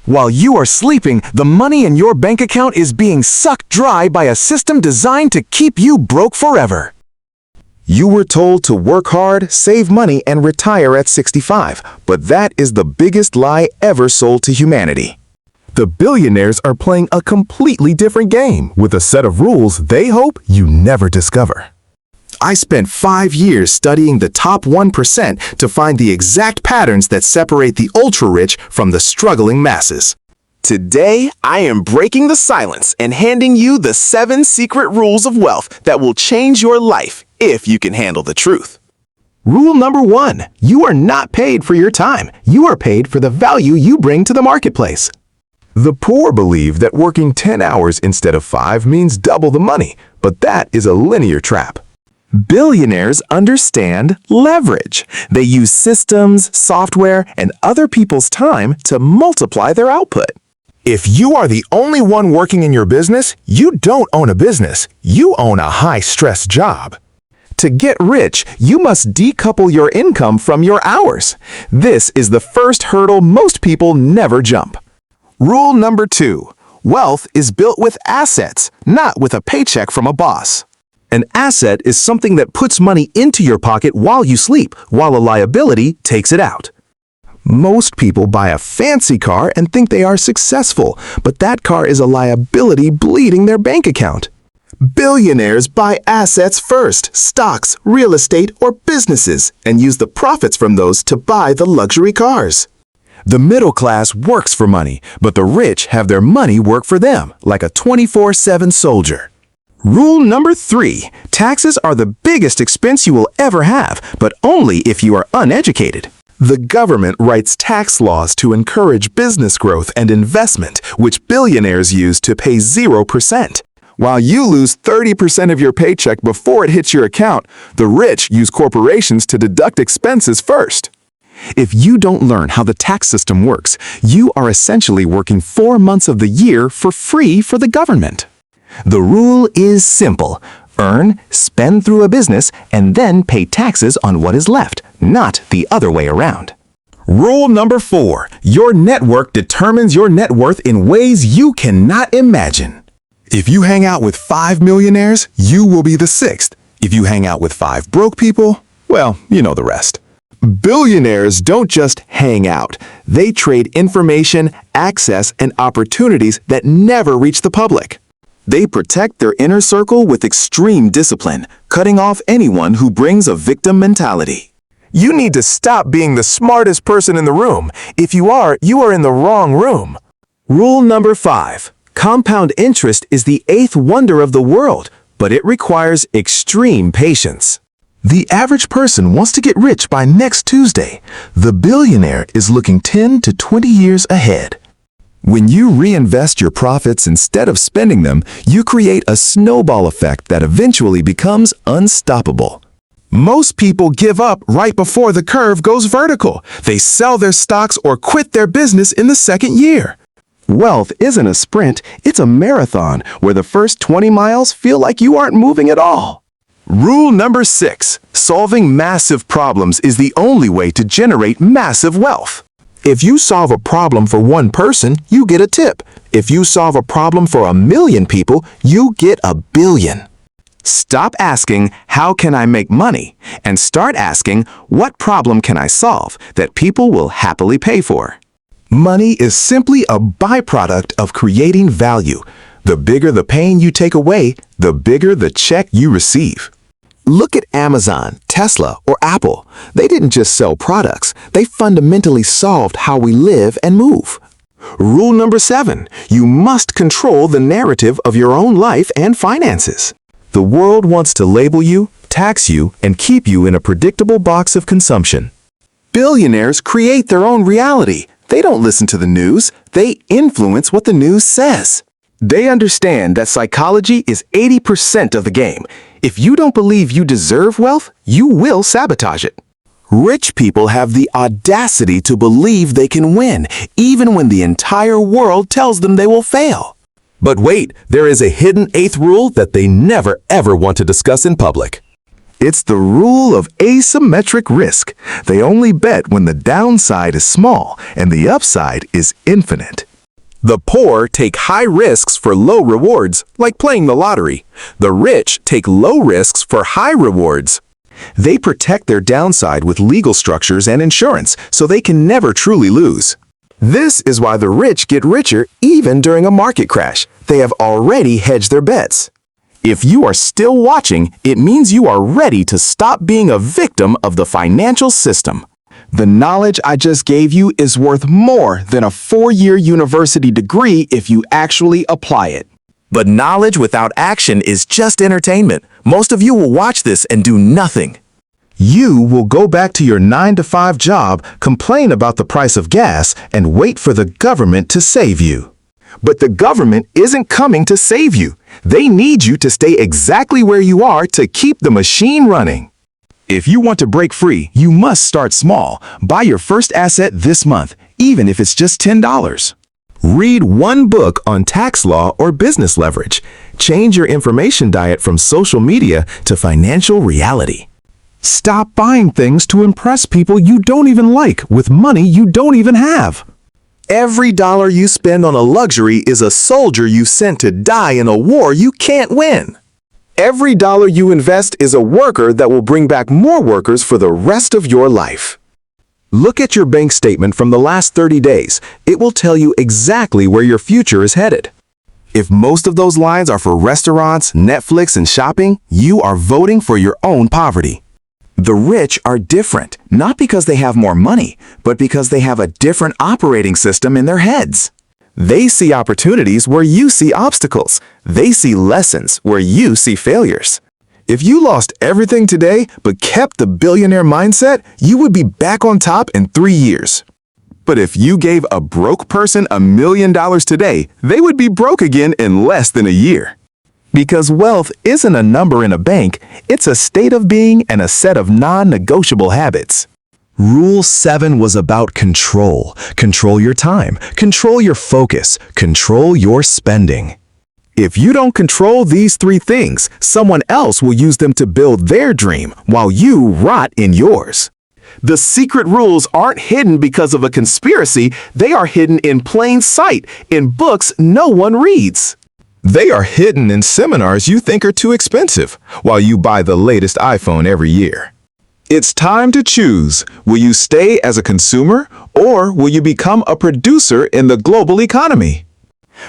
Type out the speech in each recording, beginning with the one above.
While you are sleeping, the money in your bank account is being sucked dry by a system designed to keep you broke forever. You were told to work hard, save money, and retire at 65, but that is the biggest lie ever sold to humanity. The billionaires are playing a completely different game with a set of rules they hope you never discover. I spent 5 years studying the top 1% to find the exact patterns that separate the ultra-rich from the struggling masses. Today, I am breaking the silence and handing you the 7 secret rules of wealth that will change your life if you can handle the truth. Rule number 1, you are not paid for your time. You are paid for the value you bring to the marketplace. The poor believe that working 10 hours instead of 5 means double the money, but that is a linear trap. Billionaires understand leverage. They use systems, software, and other people's time to multiply their output. If you are the only one working in your business, you don't own a business. You own a high-stress job. To get rich, you must decouple your income from your hours. This is the first hurdle most people never jump. Rule number 2, wealth is built with assets, not with a paycheck from a boss. An asset is something that puts money into your pocket while you sleep, while a liability takes it out. Most people buy a fancy car and think they are successful, but that car is a liability bleeding their bank account. Billionaires buy assets first, stocks, real estate, or businesses, and use the profits from those to buy the luxury cars. The middle class works for money, but the rich have their money work for them, like a 24/7 soldier. Rule number 3, taxes are the biggest expense you will ever have, but only if you are uneducated. The government writes tax laws to encourage business growth and investment, which billionaires use to pay 0%. While you lose 30% of your paycheck before it hits your account, the rich use corporations to deduct expenses first. If you don't learn how the tax system works, you are essentially working 4 months of the year for free for the government. The rule is simple. Earn, spend through a business, and then pay taxes on what is left, not the other way around. Rule number 4, your network determines your net worth in ways you cannot imagine. If you hang out with 5 millionaires, you will be the 6th. If you hang out with 5 broke people, well, you know the rest. Billionaires don't just hang out. They trade information, access, and opportunities that never reach the public. They protect their inner circle with extreme discipline, cutting off anyone who brings a victim mentality. You need to stop being the smartest person in the room. If you are in the wrong room. Rule number 5. Compound interest is the 8th wonder of the world, but it requires extreme patience. The average person wants to get rich by next Tuesday. The billionaire is looking 10 to 20 years ahead. When you reinvest your profits instead of spending them, you create a snowball effect that eventually becomes unstoppable. Most people give up right before the curve goes vertical. They sell their stocks or quit their business in the 2nd year. Wealth isn't a sprint, it's a marathon where the first 20 miles feel like you aren't moving at all. Rule number 6, solving massive problems is the only way to generate massive wealth. If you solve a problem for one person, you get a tip. If you solve a problem for 1 million people, you get 1 billion. Stop asking, how can I make money? And start asking, what problem can I solve that people will happily pay for? Money is simply a byproduct of creating value. The bigger the pain you take away, the bigger the check you receive. Look at Amazon, Tesla, or Apple. They didn't just sell products. They fundamentally solved how we live and move. Rule number 7, you must control the narrative of your own life and finances. The world wants to label you, tax you, and keep you in a predictable box of consumption. Billionaires create their own reality. They don't listen to the news. They influence what the news says. They understand that psychology is 80% of the game. If you don't believe you deserve wealth, you will sabotage it. Rich people have the audacity to believe they can win, even when the entire world tells them they will fail. But wait, there is a hidden 8th rule that they never ever want to discuss in public. It's the rule of asymmetric risk. They only bet when the downside is small and the upside is infinite. The poor take high risks for low rewards, like playing the lottery. The rich take low risks for high rewards. They protect their downside with legal structures and insurance, so they can never truly lose. This is why the rich get richer even during a market crash. They have already hedged their bets. If you are still watching, it means you are ready to stop being a victim of the financial system. The knowledge I just gave you is worth more than a 4-year university degree if you actually apply it. But knowledge without action is just entertainment. Most of you will watch this and do nothing. You will go back to your 9-to-5 job, complain about the price of gas, and wait for the government to save you. But the government isn't coming to save you. They need you to stay exactly where you are to keep the machine running. If you want to break free, you must start small. Buy your first asset this month, even if it's just $10. Read one book on tax law or business leverage. Change your information diet from social media to financial reality. Stop buying things to impress people you don't even like with money you don't even have. Every dollar you spend on a luxury is a soldier you sent to die in a war you can't win. Every dollar you invest is a worker that will bring back more workers for the rest of your life. Look at your bank statement from the last 30 days. It will tell you exactly where your future is headed. If most of those lines are for restaurants, Netflix, and shopping, you are voting for your own poverty. The rich are different, not because they have more money, but because they have a different operating system in their heads. They see opportunities where you see obstacles. They see lessons where you see failures. If you lost everything today but kept the billionaire mindset, you would be back on top in 3 years. But if you gave a broke person $1 million today, they would be broke again in less than a year. Because wealth isn't a number in a bank, it's a state of being and a set of non-negotiable habits. Rule 7 was about control. Control your time, control your focus, control your spending. If you don't control these 3 things, someone else will use them to build their dream while you rot in yours. The secret rules aren't hidden because of a conspiracy, they are hidden in plain sight in books no one reads. They are hidden in seminars you think are too expensive, while you buy the latest iPhone every year. It's time to choose. Will you stay as a consumer, or will you become a producer in the global economy?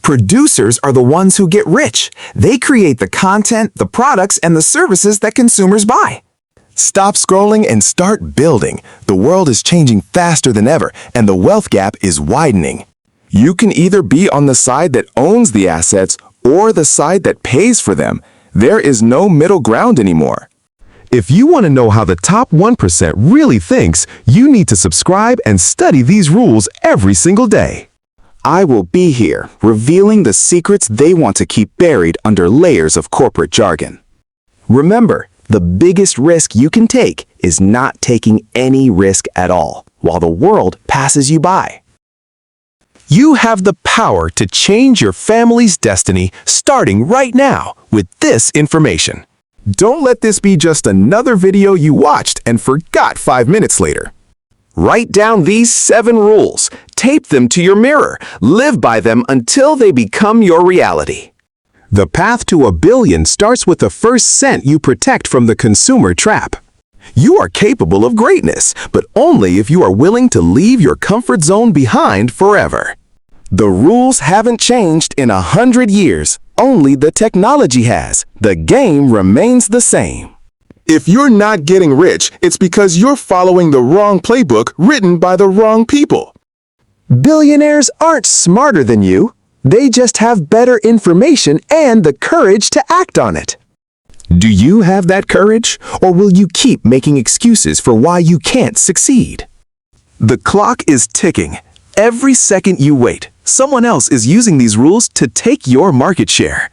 Producers are the ones who get rich. They create the content, the products, and the services that consumers buy. Stop scrolling and start building. The world is changing faster than ever, and the wealth gap is widening. You can either be on the side that owns the assets or the side that pays for them. There is no middle ground anymore. If you want to know how the top 1% really thinks, you need to subscribe and study these rules every single day. I will be here, revealing the secrets they want to keep buried under layers of corporate jargon. Remember, the biggest risk you can take is not taking any risk at all, while the world passes you by. You have the power to change your family's destiny starting right now with this information. Don't let this be just another video you watched and forgot 5 minutes later. Write down these 7 rules, tape them to your mirror, live by them until they become your reality. The path to $1 billion starts with the first cent you protect from the consumer trap. You are capable of greatness, but only if you are willing to leave your comfort zone behind forever. The rules haven't changed in 100 years, only the technology has. The game remains the same. If you're not getting rich, it's because you're following the wrong playbook written by the wrong people. Billionaires aren't smarter than you. They just have better information and the courage to act on it. Do you have that courage, or will you keep making excuses for why you can't succeed? The clock is ticking. Every second you wait, someone else is using these rules to take your market share.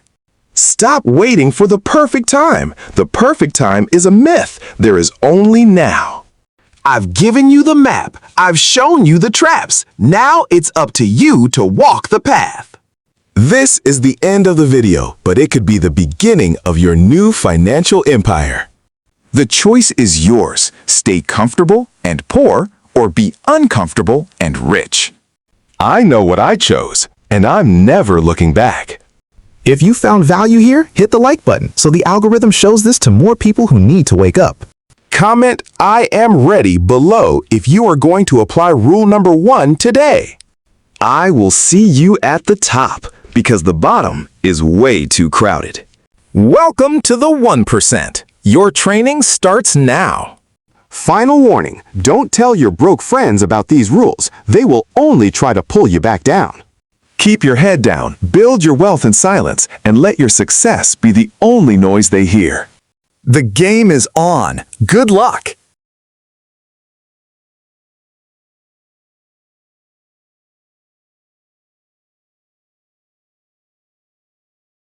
Stop waiting for the perfect time. The perfect time is a myth. There is only now. I've given you the map. I've shown you the traps. Now it's up to you to walk the path. This is the end of the video, but it could be the beginning of your new financial empire. The choice is yours. Stay comfortable and poor, or be uncomfortable and rich. I know what I chose, and I'm never looking back. If you found value here, hit the like button so the algorithm shows this to more people who need to wake up. Comment "I am ready" below if you are going to apply rule number 1 today. I will see you at the top because the bottom is way too crowded. Welcome to the 1%. Your training starts now. Final warning, don't tell your broke friends about these rules. They will only try to pull you back down. Keep your head down, build your wealth in silence, and let your success be the only noise they hear. The game is on. Good luck!